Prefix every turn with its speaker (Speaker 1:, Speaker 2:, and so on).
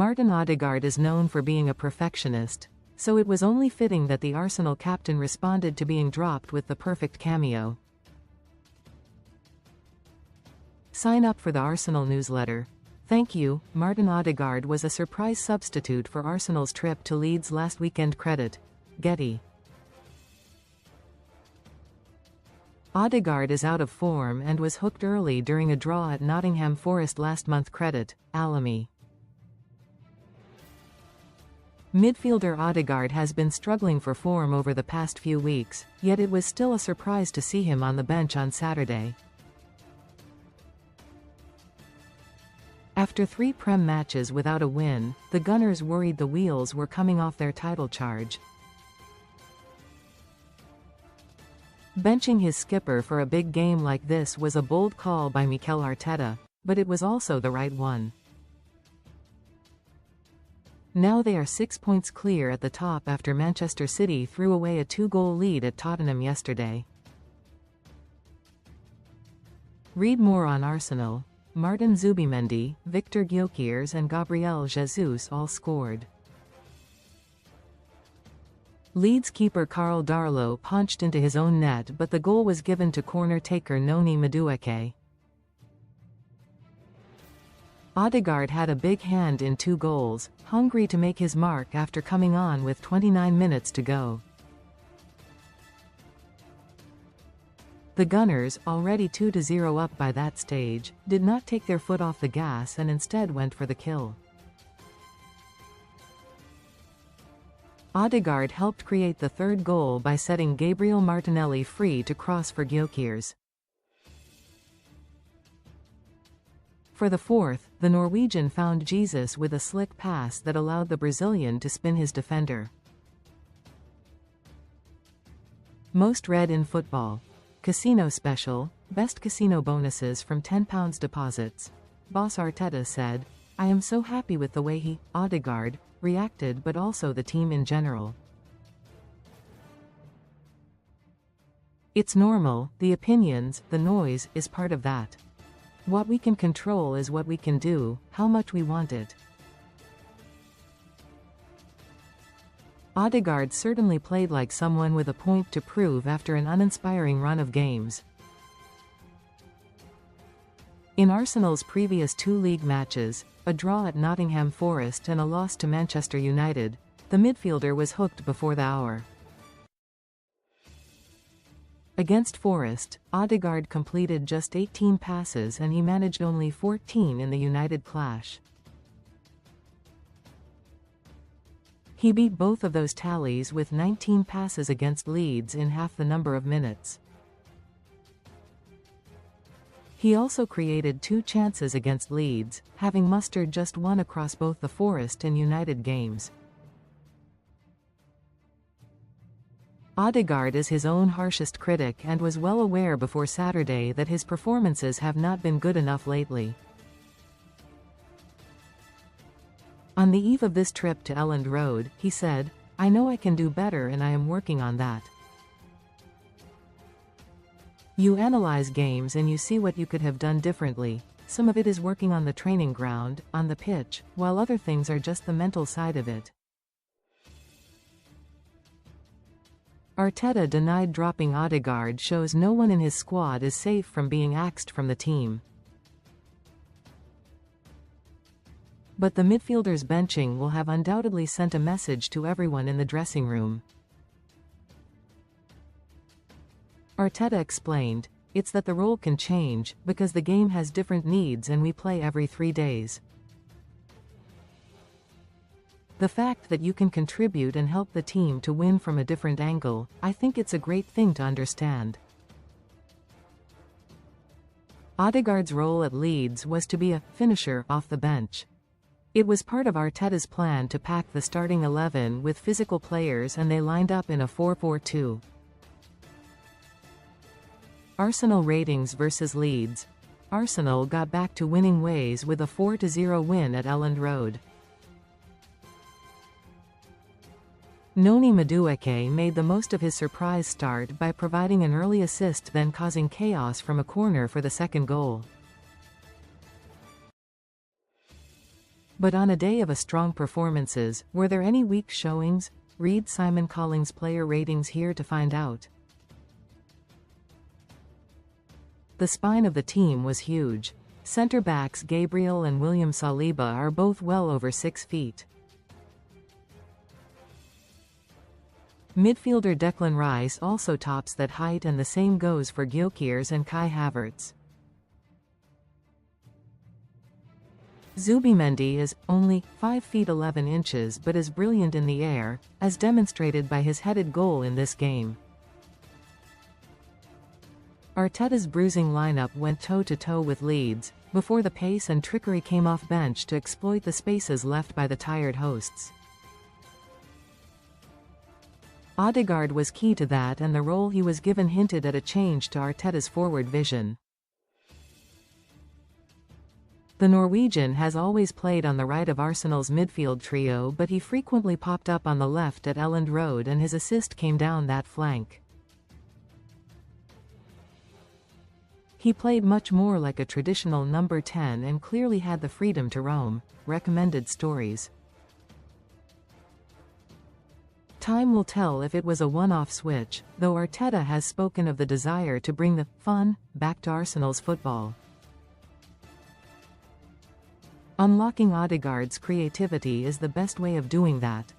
Speaker 1: Martin Odegaard is known for being a perfectionist, so it was only fitting that the Arsenal captain responded to being dropped with the perfect cameo. Sign up for the Arsenal newsletter. Thank you. Martin Odegaard was a surprise substitute for Arsenal's trip to Leeds last weekend. Credit. Getty. Odegaard is out of form and was hooked early during a draw at Nottingham Forest last month. Credit. Alamy. Midfielder Odegaard has been struggling for form over the past few weeks, yet it was still a surprise to see him on the bench on Saturday. After 3 Prem matches without a win, the Gunners worried the wheels were coming off their title charge. Benching his skipper for a big game like this was a bold call by Mikel Arteta, but it was also the right one. Now they are 6 points clear at the top after Manchester City threw away a 2-goal lead at Tottenham yesterday. Read more on Arsenal. Martin Zubimendi, Victor Gyökeres and Gabriel Jesus all scored. Leeds keeper Karl Darlow punched into his own net, but the goal was given to corner taker Noni Madueke. Odegaard had a big hand in 2 goals, hungry to make his mark after coming on with 29 minutes to go. The Gunners, already 2-0 up by that stage, did not take their foot off the gas and instead went for the kill. Odegaard helped create the 3rd goal by setting Gabriel Martinelli free to cross for Gyökeres. For the 4th, the Norwegian found Jesus with a slick pass that allowed the Brazilian to spin his defender. Most read in football. Casino special, best casino bonuses from £10 deposits. Boss Arteta said, "I am so happy with the way he, Odegaard, reacted, but also the team in general. It's normal, the opinions, the noise, is part of that. What we can control is what we can do, how much we want it." Odegaard certainly played like someone with a point to prove after an uninspiring run of games. In Arsenal's previous 2 league matches, a draw at Nottingham Forest and a loss to Manchester United, the midfielder was hooked before the hour. Against Forest, Odegaard completed just 18 passes and he managed only 14 in the United clash. He beat both of those tallies with 19 passes against Leeds in half the number of minutes. He also created 2 chances against Leeds, having mustered just 1 across both the Forest and United games. Odegaard is his own harshest critic and was well aware before Saturday that his performances have not been good enough lately. On the eve of this trip to Elland Road, he said, "I know I can do better and I am working on that." You analyze games and you see what you could have done differently. Some of it is working on the training ground, on the pitch, while other things are just the mental side of it. Arteta denied dropping Odegaard shows no one in his squad is safe from being axed from the team. But the midfielder's benching will have undoubtedly sent a message to everyone in the dressing room. Arteta explained, "It's that the role can change, because the game has different needs and we play every 3 days. The fact that you can contribute and help the team to win from a different angle, I think it's a great thing to understand." Odegaard's role at Leeds was to be a finisher off the bench. It was part of Arteta's plan to pack the starting 11 with physical players and they lined up in a 4-4-2. Arsenal ratings versus Leeds. Arsenal got back to winning ways with a 4-0 win at Elland Road. Noni Madueke made the most of his surprise start by providing an early assist, then causing chaos from a corner for the 2nd goal. But on a day of a strong performances, were there any weak showings? Read Simon Collins' player ratings here to find out. The spine of the team was huge. Centre-backs Gabriel and William Saliba are both well over 6 feet. Midfielder Declan Rice also tops that height, and the same goes for Gyökeres and Kai Havertz. Zubimendi is only 5 feet 11 inches but is brilliant in the air, as demonstrated by his headed goal in this game. Arteta's bruising lineup went toe-to-toe with Leeds, before the pace and trickery came off bench to exploit the spaces left by the tired hosts. Odegaard was key to that, and the role he was given hinted at a change to Arteta's forward vision. The Norwegian has always played on the right of Arsenal's midfield trio, but he frequently popped up on the left at Elland Road, and his assist came down that flank. He played much more like a traditional number 10 and clearly had the freedom to roam. Recommended stories. Time will tell if it was a one-off switch, though Arteta has spoken of the desire to bring the fun back to Arsenal's football. Unlocking Odegaard's creativity is the best way of doing that.